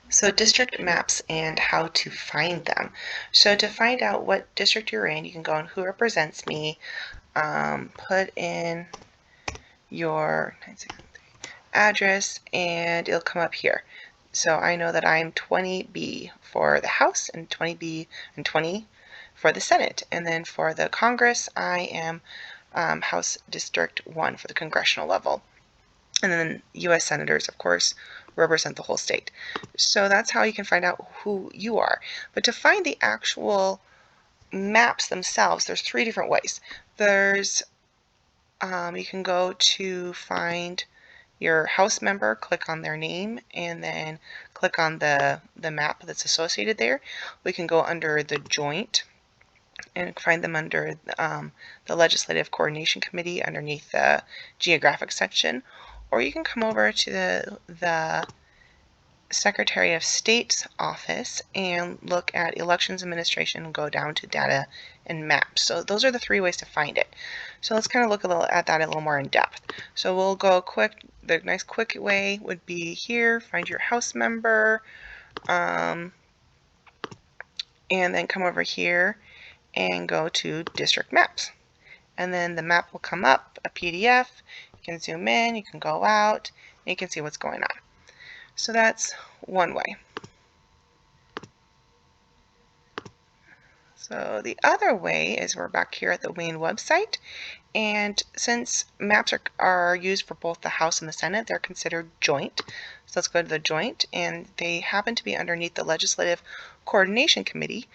So district maps and how to find them. So to find out what district you're in, you can go on Who Represents Me, put in your address, and it'll come up here. So I know that I'm 20B for the House and 20B and 20 for the Senate. And then for the Congress, I am House District 1 for the congressional level. And then U.S. senators, of course, represent the whole state. So that's how you can find out who you are. But to find the actual maps themselves, there's 3 different ways. There's you can go to find your House member, click on their name, and then click on the map that's associated there. We can go under the joint and find them under the Legislative Coordination Committee underneath the geographic section, or you can come over to the Secretary of State's office and look at Elections Administration and go down to Data and Maps. So those are the 3 ways to find it. So let's kind of look at that a little more in depth. So we'll go quick. The nice quick way would be here, find your House member, and then come over here and go to District Maps. And then the map will come up, a PDF. You can zoom in, you can go out, and you can see what's going on. So that's one way. So the other way is we're back here at the Wayne website, and since maps are used for both the House and the Senate, they're considered joint. So let's go to the joint, and they happen to be underneath the Legislative Coordination Committee,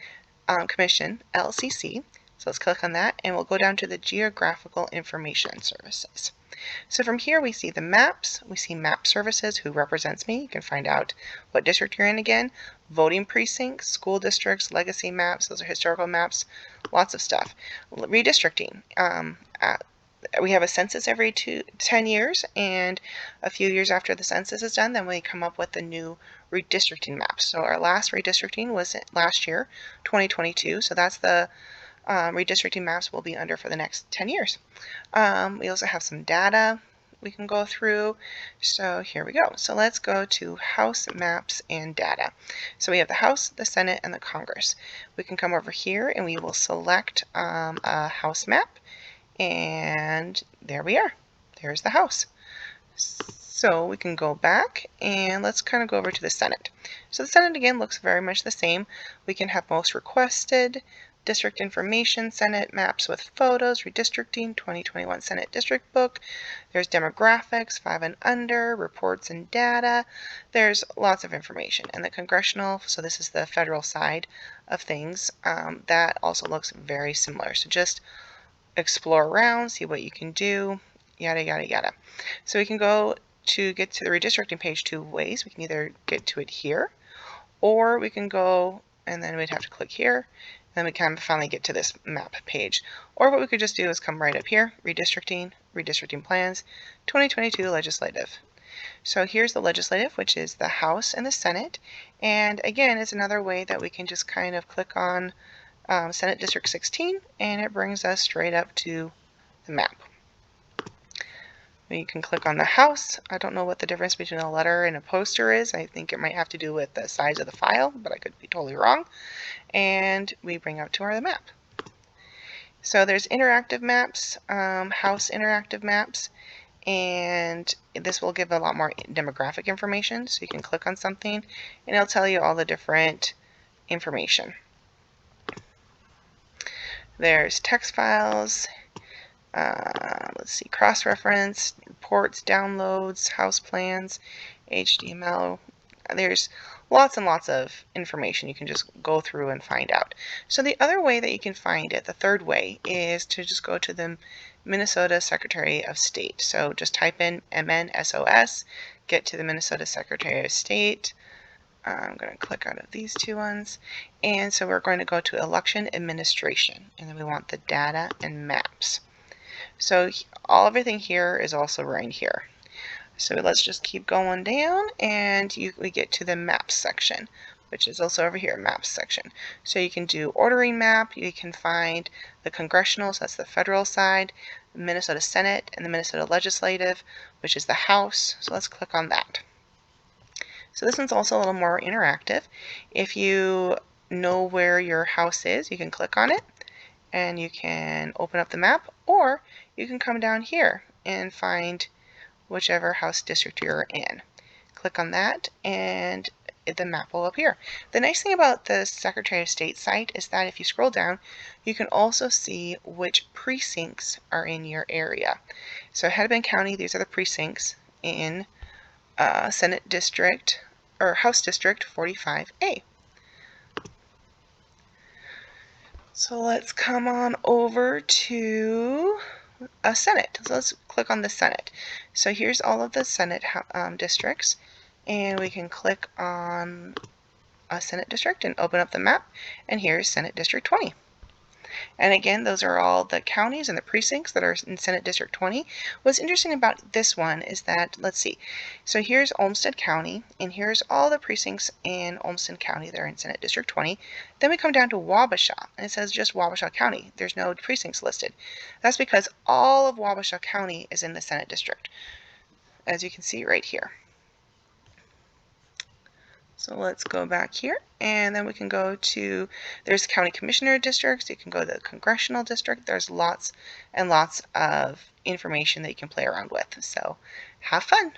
Commission, LCC. So let's click on that, and we'll go down to the Geographical Information Services. So from here we see the maps, we see map services, who represents me. You can find out what district you're in again, voting precincts, school districts, legacy maps, those are historical maps, lots of stuff. Redistricting. We have a census every 10 years, and a few years after the census is done, then we come up with the new redistricting maps. So our last redistricting was last year, 2022, so that's the redistricting maps will be under for the next 10 years. We also have some data we can go through. So here we go. So let's go to House maps and data. So we have the House, the Senate, and the Congress. We can come over here and we will select a House map, and there we are. There's the House. So we can go back and let's kind of go over to the Senate. So the Senate again looks very much the same. We can have most requested, district information, Senate maps with photos, redistricting, 2021 Senate district book. There's demographics, 5 and under, reports and data. There's lots of information. And the congressional, so this is the federal side of things, that also looks very similar. So just explore around, see what you can do, yada, yada, yada. So we can go to get to the redistricting page 2 ways. We can either get to it here, or we can go, and then we'd have to click here, then we can finally get to this map page. Or what we could just do is come right up here, redistricting, redistricting plans, 2022 legislative. So here's the legislative, which is the House and the Senate. And again, it's another way that we can just kind of click on Senate District 16, and it brings us straight up to the map. You can click on the House. I don't know what the difference between a letter and a poster is. I think it might have to do with the size of the file, but I could be totally wrong. And we bring up to our map. So there's interactive maps, House interactive maps, and this will give a lot more demographic information. So you can click on something and it'll tell you all the different information. There's text files, let's see, cross-reference, reports, downloads, house plans, HTML. There's lots and lots of information you can just go through and find out. So the other way that you can find it, the third way, is to just go to the Minnesota Secretary of State. So just type in MNSOS, get to the Minnesota Secretary of State. I'm going to click out of these 2 ones, and so we're going to go to Election Administration, and then we want the data and maps. So everything here is also right here. So let's just keep going down, and we get to the maps section, which is also over here, maps section. So you can do ordering map, you can find the congressional, so that's the federal side, the Minnesota Senate, and the Minnesota Legislative, which is the House. So let's click on that. So this one's also a little more interactive. If you know where your house is, you can click on it and you can open up the map, or you can come down here and find whichever house district you're in. Click on that and the map will appear. The nice thing about the Secretary of State site is that if you scroll down, you can also see which precincts are in your area. So Hennepin County, these are the precincts in Senate District or House District 45A. So let's come on over to a Senate. So let's click on the Senate. So here's all of the Senate districts, and we can click on a Senate district and open up the map, and here's Senate District 20. And again, those are all the counties and the precincts that are in Senate District 20. What's interesting about this one is that, let's see, so here's Olmsted County, and here's all the precincts in Olmsted County that are in Senate District 20. Then we come down to Wabasha, and it says just Wabasha County. There's no precincts listed. That's because all of Wabasha County is in the Senate District, as you can see right here. So let's go back here, and then we can go to, there's county commissioner districts, you can go to the congressional district. There's lots and lots of information that you can play around with. So have fun.